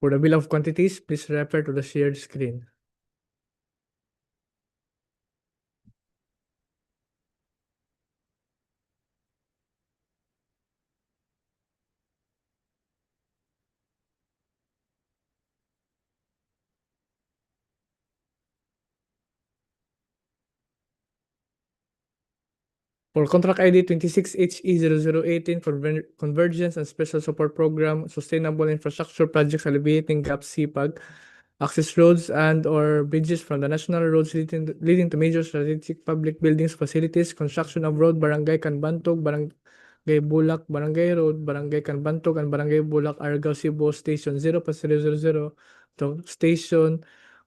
For the bill of quantities, please refer to the shared screen. For contract ID 26HE0018 for Convergence and Special Support Program, Sustainable Infrastructure Projects Alleviating Gaps CPAG, access roads and or bridges from the national roads leading to major strategic public buildings, facilities, construction of road, Barangay Canbantog, Barangay Bulak, Barangay Road, Barangay Canbantog, and Barangay Bulak, Argao, Cebu, Station 0+000 to Station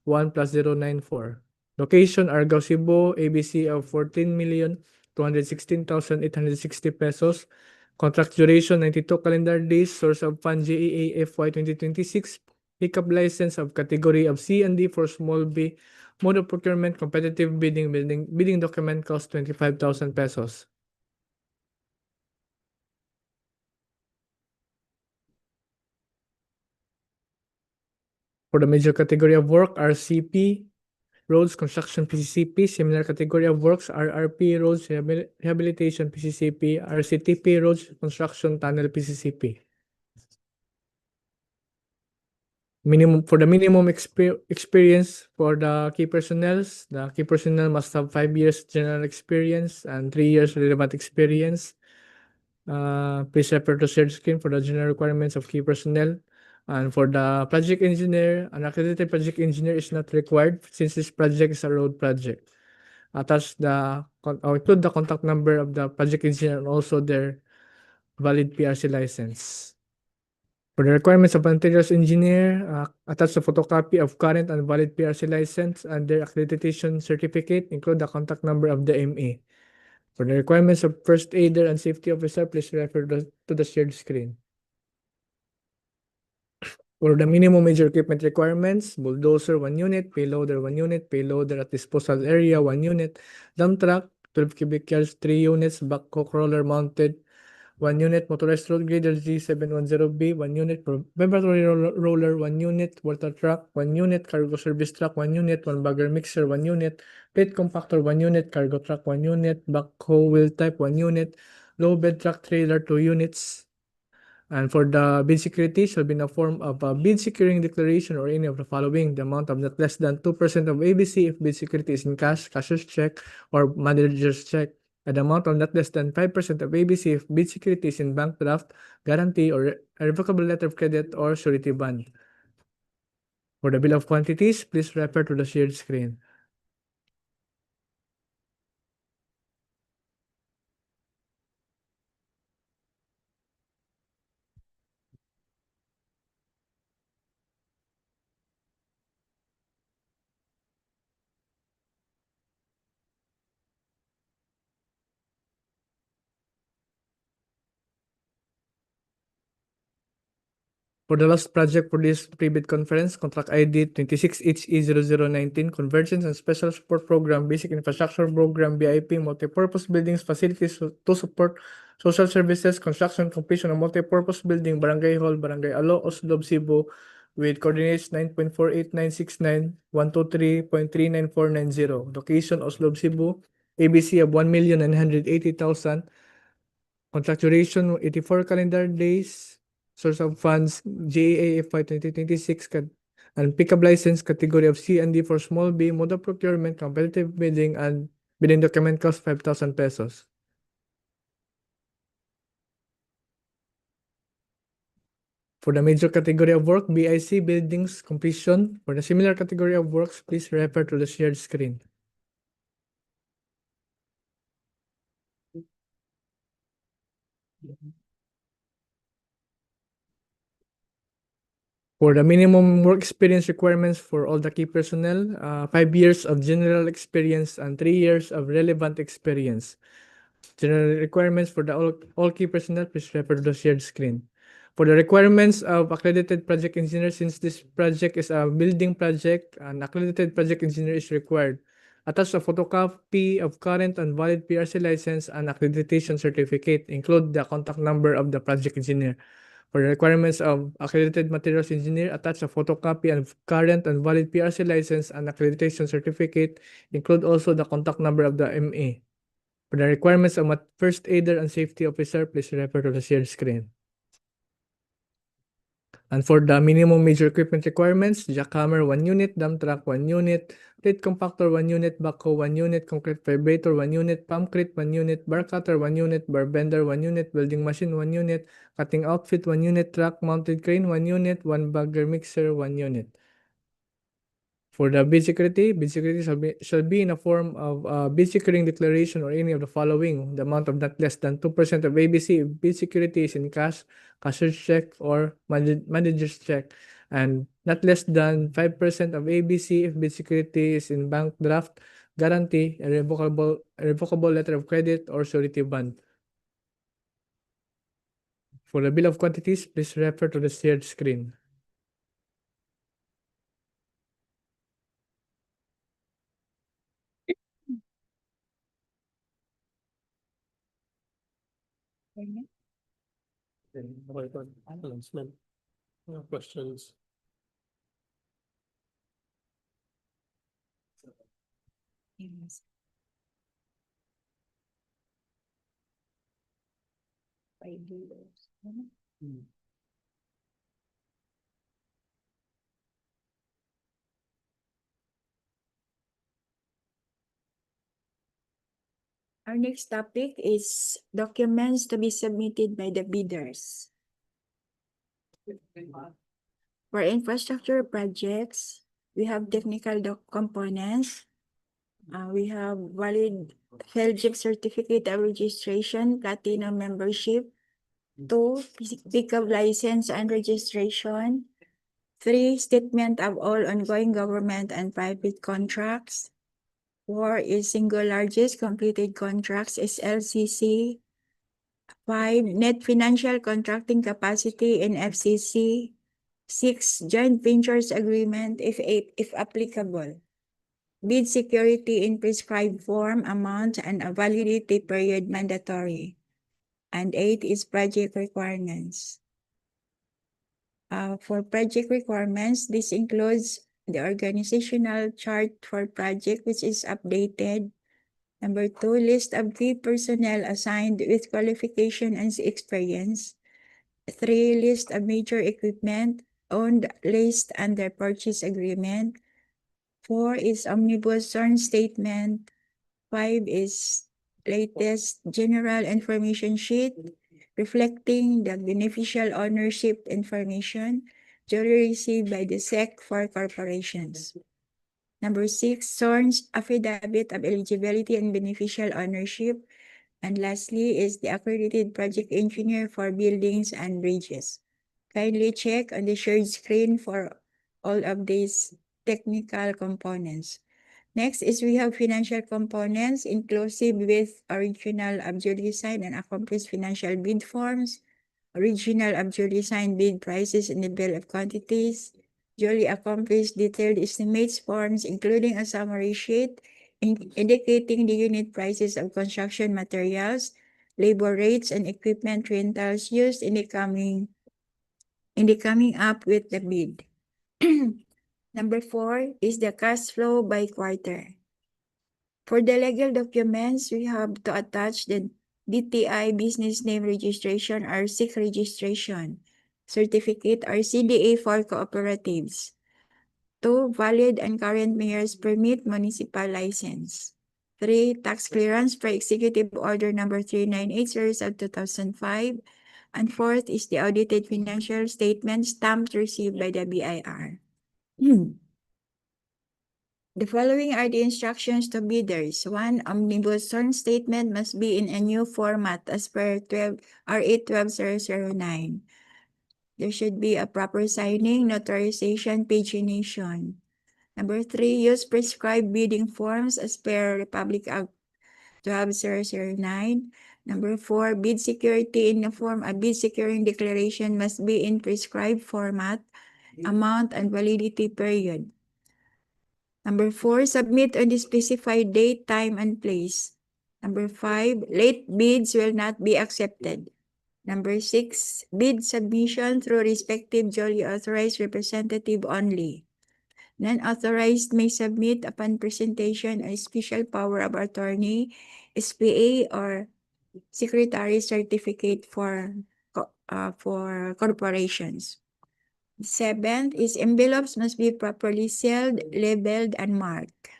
1+094. Location, Argao, Cebu, ABC of 14,216,860 pesos. Contract duration, 92 calendar days. Source of fund, GEA FY 2026. Pickup license of category of C and D for small B. Mode of procurement, competitive bidding document cost 25,000 pesos. For the major category of work, RCP, roads, construction, PCCP. Similar category of works, RRP, roads, rehabilitation, PCCP, RCTP, roads, construction, tunnel, PCCP. For the minimum experience for the key personnel must have 5 years general experience and 3 years relevant experience. Please refer to shared screen for the general requirements of key personnel. And for the project engineer, an accredited project engineer is not required since this project is a road project. Include the contact number of the project engineer and also their valid PRC license. For the requirements of materials engineer, attach a photocopy of current and valid PRC license and their accreditation certificate. Include the contact number of the MA. For the requirements of first aider and safety officer, please refer to the shared screen. For the minimum major equipment requirements, bulldozer 1 unit, payloader 1 unit, payloader at disposal area 1 unit, dump truck 12 cubic yards 3 units, backhoe crawler mounted 1 unit, motorized road grader G710B 1 unit, vibratory roller 1 unit, water truck 1 unit, cargo service truck 1 unit, 1 bagger mixer 1 unit, plate compactor 1 unit, cargo truck 1 unit, backhoe wheel type 1 unit, low bed truck trailer 2 units. And for the bid security, shall be in the form of a bid securing declaration or any of the following: the amount of not less than 2% of ABC if bid security is in cash, cashier's check, or manager's check, and the amount of not less than 5% of ABC if bid security is in bank draft, guarantee, or irrevocable letter of credit or surety bond. For the bill of quantities, please refer to the shared screen. For the last project for this pre-bid conference, contract ID 26HE0019, Convergence and Special Support Program, Basic Infrastructure Program, BIP, Multipurpose Buildings, Facilities to support social services, construction, completion of multipurpose building, Barangay Hall, Barangay Alo, Oslob, Cebu, with coordinates 9.48969, 123.39490. Location, Oslob, Cebu, ABC of 1,980,000. Contract duration, 84 calendar days. Source of funds, GAAFY 2026, and pickup license category of C and D for small B, mode of procurement, competitive bidding, and bidding document cost 5,000 pesos. For the major category of work, BIC, buildings completion. For the similar category of works, please refer to the shared screen. For the minimum work experience requirements for all the key personnel, 5 years of general experience and 3 years of relevant experience. General requirements for the all key personnel, please refer to the shared screen. For the requirements of accredited project engineer, since this project is a building project, an accredited project engineer is required. Attach a photocopy of current and valid PRC license and accreditation certificate. Include the contact number of the project engineer. For the requirements of accredited materials engineer, attach a photocopy of current and valid PRC license and accreditation certificate. Include also the contact number of the MA. For the requirements of first aider and safety officer, please refer to the shared screen. And for the minimum major equipment requirements, jackhammer 1 unit, dump truck 1 unit, plate compactor 1 unit, backhoe 1 unit, concrete vibrator 1 unit, palm crate 1 unit, bar cutter 1 unit, bar bender 1 unit, welding machine 1 unit, cutting outfit 1 unit, truck mounted crane 1 unit, 1 bagger mixer 1 unit. For the bid security shall be in a form of bid securing declaration or any of the following. The amount of not less than 2% of ABC if bid security is in cash, cashier's check, or manager's check, and not less than 5% of ABC if bid security is in bank draft, guarantee, a revocable letter of credit, or surety bond. For the bill of quantities, please refer to the shared screen. Announcement. Questions? Yes. By leaders. Our next topic is documents to be submitted by the bidders. For infrastructure projects, we have technical components. We have valid FELGIC certificate of registration, platinum membership. 2, pickup license and registration. 3, statement of all ongoing government and private contracts. 4 is single largest completed contracts is LCC. 5, net financial contracting capacity in FCC. 6, joint ventures agreement if applicable. Bid security in prescribed form, amount, and a validity period mandatory. And 8 is project requirements. For project requirements, this includes the organizational chart for project, which is updated. Number 2, list of key personnel assigned with qualification and experience. 3, list of major equipment owned, leased under purchase agreement. 4 is omnibus sworn statement. 5 is latest general information sheet reflecting the beneficial ownership information duly received by the SEC for corporations. Number 6, sworn affidavit of eligibility and beneficial ownership. And lastly is the accredited project engineer for buildings and bridges. Kindly check on the shared screen for all of these technical components. Next is we have financial components inclusive with original absurdly signed and accomplished financial bid forms, original of duly signed bid prices in the bill of quantities, duly accomplished detailed estimates forms, including a summary sheet indicating the unit prices of construction materials, labor rates, and equipment rentals used in the coming up with the bid. Number 4 is the cash flow by quarter. For the legal documents, we have to attach the DTI business name registration or SIC registration, certificate or CDA for cooperatives. 2, valid and current mayor's permit municipal license. 3, tax clearance per Executive Order number 3980 of 2005. And 4th is the audited financial statement stamped received by the BIR. The following are the instructions to bidders. 1, omnibus sworn statement must be in a new format as per RA 12009. There should be a proper signing, notarization, pagination. Number 3, use prescribed bidding forms as per Republic Act 12009. Number 4, bid security in the form a bid securing declaration must be in prescribed format, amount, and validity period. Number 4, submit on the specified date, time, and place. Number 5, late bids will not be accepted. Number 6, bid submission through respective duly authorized representative only. Non-authorized may submit upon presentation a special power of attorney, SPA, or secretary certificate for corporations. 7th is envelopes must be properly sealed, labeled, and marked.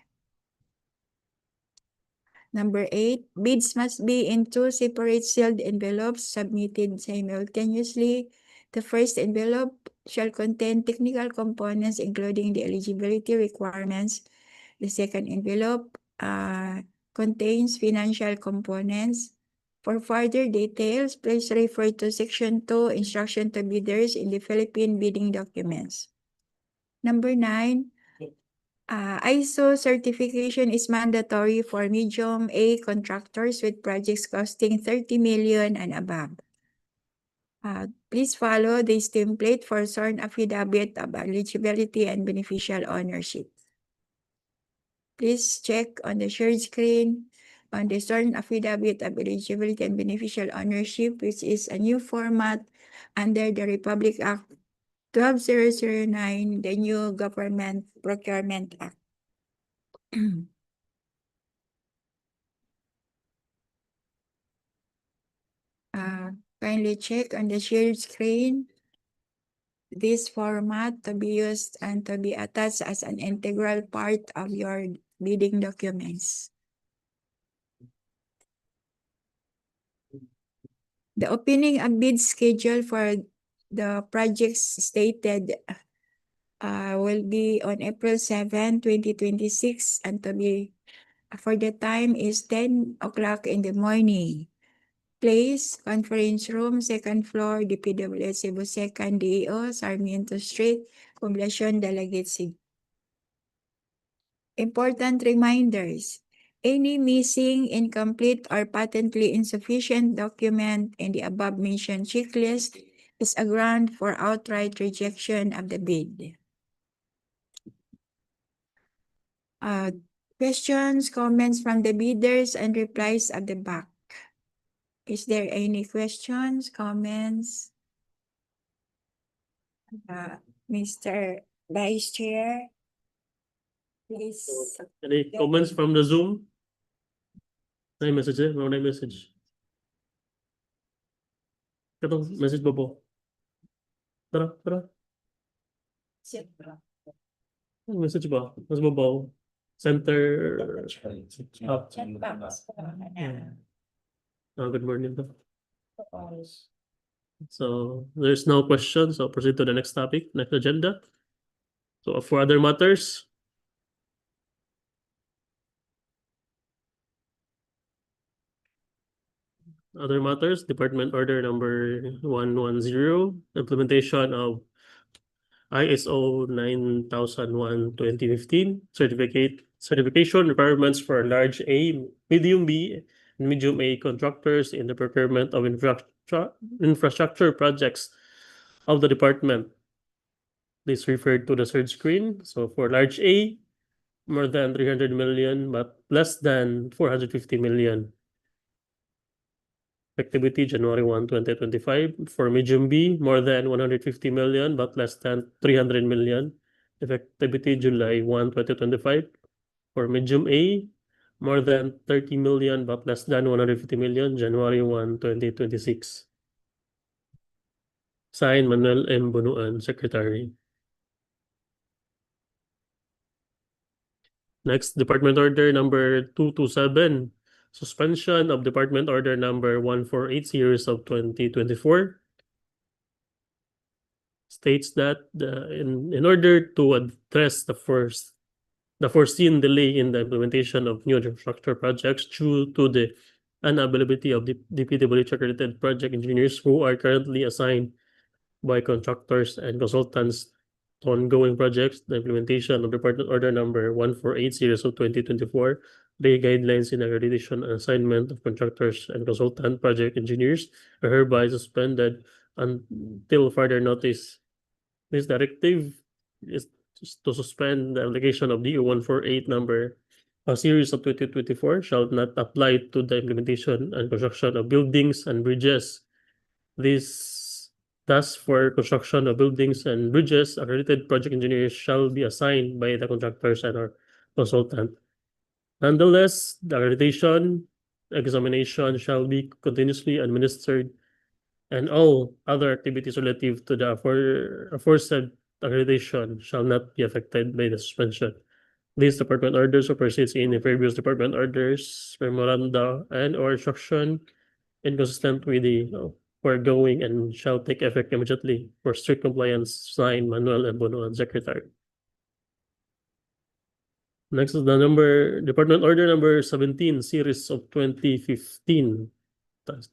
Number 8, bids must be in 2 separate sealed envelopes submitted simultaneously. The first envelope shall contain technical components including the eligibility requirements. The second envelope contains financial components. For further details, please refer to Section 2, Instruction to Bidders in the Philippine Bidding Documents. Number 9, ISO certification is mandatory for medium A contractors with projects costing 30 million and above. Please follow this template for sworn affidavit of eligibility and beneficial ownership. Please check on the shared screen on the sworn affidavit of eligibility and beneficial ownership, which is a new format under the Republic Act 12009, the new Government Procurement Act. Kindly check on the shared screen this format to be used and to be attached as an integral part of your bidding documents. The opening of bid schedule for the projects stated will be on April 7, 2026, and to be for the time is 10 o'clock in the morning. Place, conference room, 2nd floor, DPWH Cebu 2nd DEO, Sarmiento Street, Poblacion, Delegate Cebu. Important reminders. Any missing, incomplete, or patently insufficient document in the above-mentioned checklist is a ground for outright rejection of the bid. Questions, comments from the bidders, and replies at the back. Is there any questions, comments? Mr. Vice Chair, please. Any comments from the Zoom? May message eh? May message. Katong message ba po? Tara. May message ba? Mas babaw. Center up. Good morning. So there's no questions. So proceed to the next topic, next agenda. So for other matters. Other matters, Department Order number 110, implementation of ISO 9001:2015, certification requirements for large A, medium B, and medium A contractors in the procurement of infrastructure projects of the department. This referred to the third screen. So for large A, more than 300 million, but less than 450 million. Activity January 1, 2025. For medium B, more than 150 million, but less than 300 million. Effectivity July 1, 2025. For medium A, more than 30 million, but less than 150 million, January 1, 2026. Signed, Manuel M. Bunuan, Secretary. Next, Department Order number 227. Suspension of Department Order number 148 series of 2024 states that in order to address the foreseen delay in the implementation of new infrastructure projects due to the unavailability of the DPWH accredited project engineers who are currently assigned by contractors and consultants to ongoing projects, the implementation of Department Order number 148 series of 2024, the guidelines in accreditation and assignment of contractors and consultant project engineers are hereby suspended until further notice. This directive is to suspend the application of DEO 148 number a series of 2024 shall not apply to the implementation and construction of buildings and bridges. Thus, for construction of buildings and bridges, accredited project engineers shall be assigned by the contractors and or consultant. Nonetheless, the accreditation examination shall be continuously administered, and all other activities relative to the aforesaid accreditation shall not be affected by the suspension. These department orders supersedes any previous department orders, memoranda, and or instruction inconsistent with the foregoing and shall take effect immediately for strict compliance. Signed, Manuel M. Bunuan, Secretary. Next is the Department Order number 17, series of 2015.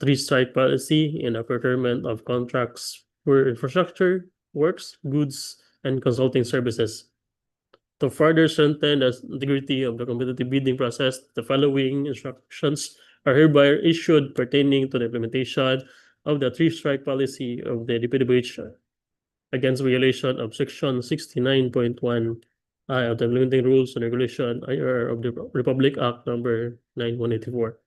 Three-strike policy in the procurement of contracts for infrastructure, works, goods, and consulting services. To further strengthen the integrity of the competitive bidding process, the following instructions are hereby issued pertaining to the implementation of the three-strike policy of the DPWH against violation of Section 69.1 I of the Implementing Rules and Regulation IR of the Republic Act number 9184.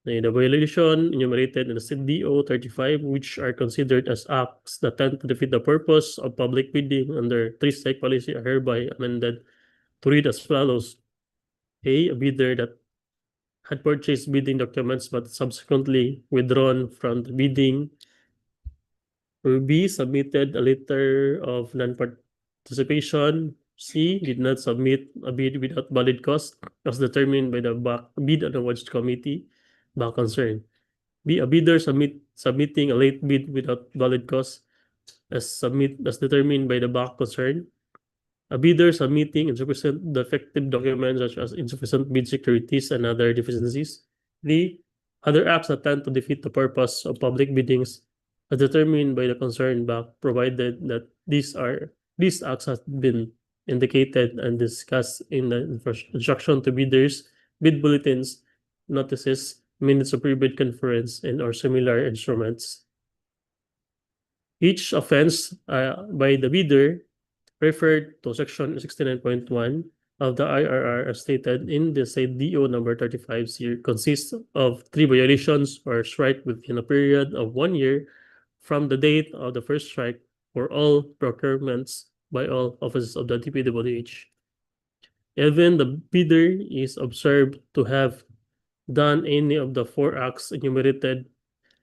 The violation enumerated in the DEO 35, which are considered as acts that tend to defeat the purpose of public bidding under three-strike policy, are hereby amended to read as follows. A bidder that had purchased bidding documents but subsequently withdrawn from the bidding. Or B, submitted a letter of non-participation. C, did not submit a bid without valid cause as determined by the Bid and Awards Committee back concern. B, a bidder submitting a late bid without valid cause as determined by the back concern. A bidder submitting insufficient defective documents such as insufficient bid securities and other deficiencies. D, other acts that tend to defeat the purpose of public biddings as determined by the concerned back, provided that these acts have been indicated and discussed in the instruction to bidders, bid bulletins, notices, minutes of pre-bid conference, and or similar instruments. Each offense by the bidder referred to Section 69.1 of the IRR as stated in the said DEO number 35 consists of 3 violations or strike within a period of 1 year from the date of the first strike for all procurements by all offices of the DPWH. Even the bidder is observed to have done any of the 4 acts enumerated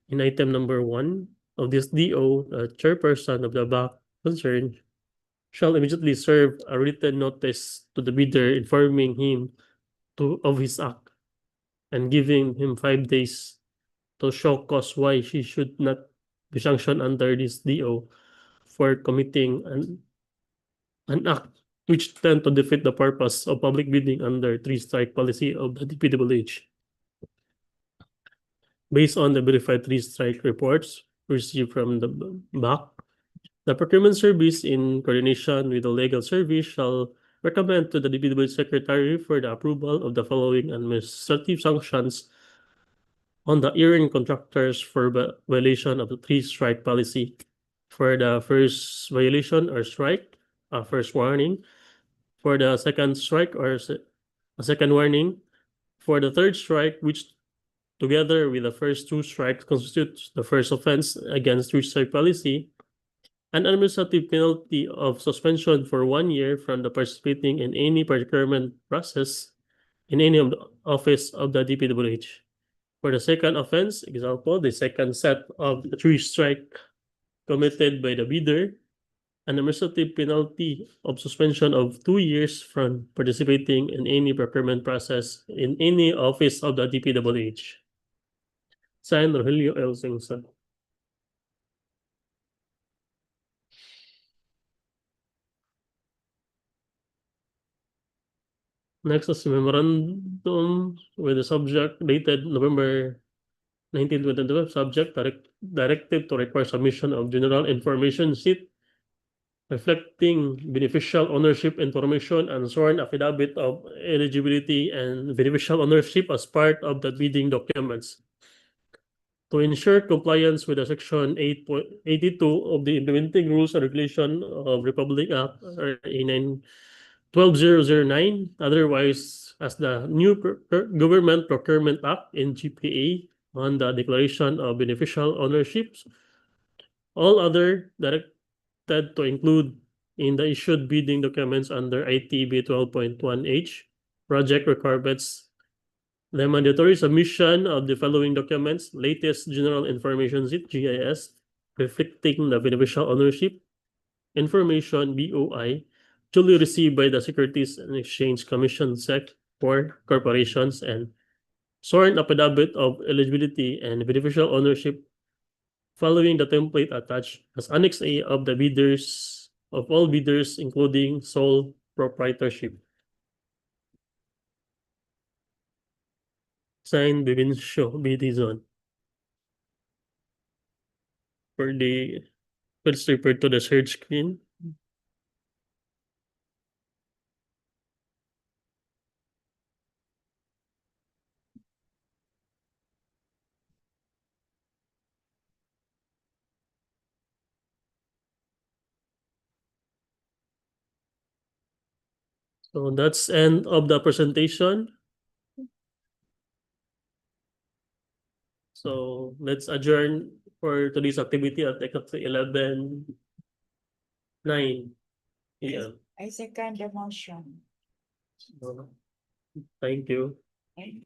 in item number 1 of this DO, the chairperson of the back concern shall immediately serve a written notice to the bidder informing him of his act and giving him 5 days to show cause why he should not be sanctioned under this DO for committing an act which tend to defeat the purpose of public bidding under three-strike policy of the DPWH. Based on the verified three-strike reports received from the BAC, the procurement service in coordination with the legal service shall recommend to the DPWH Secretary for the approval of the following administrative sanctions on the hearing contractors for violation of the three-strike policy. For the first violation or strike, a first warning. For the second strike or a second warning. For the third strike, which together with the first two strikes constitutes the first offense against three-strike policy, an administrative penalty of suspension for 1 year from the participating in any procurement process in any of the office of the DPWH. For the second offense, example, the second set of the three strike committed by the bidder, an administrative penalty of suspension of 2 years from participating in any procurement process in any office of the DPWH. Signed, Rogelio L. Singson. Next is memorandum with the subject dated November 1922, subject directive to require submission of general information sheet reflecting beneficial ownership information and sworn affidavit of eligibility and beneficial ownership as part of the bidding documents. To ensure compliance with the Section 8.82 of the Implementing Rules and Regulation of Republic Act A9 12009, otherwise as the new Government Procurement Act in GPA on the declaration of beneficial ownerships, all other directed to include in the issued bidding documents under ITB 12.1H project requirements the mandatory submission of the following documents: latest General Information Sheet (GIS) reflecting the beneficial ownership information (BOI) duly received by the Securities and Exchange Commission (SEC) for corporations, and sworn affidavit of eligibility and beneficial ownership following the template attached as Annex A of the bidders of all bidders, including sole proprietorship. Signed, Vivencio B. Dizon. For the, let's refer to the search screen. So that's end of the presentation. So let's adjourn for today's activity at exactly 11:09 p.m. I second the motion. Thank you. Okay.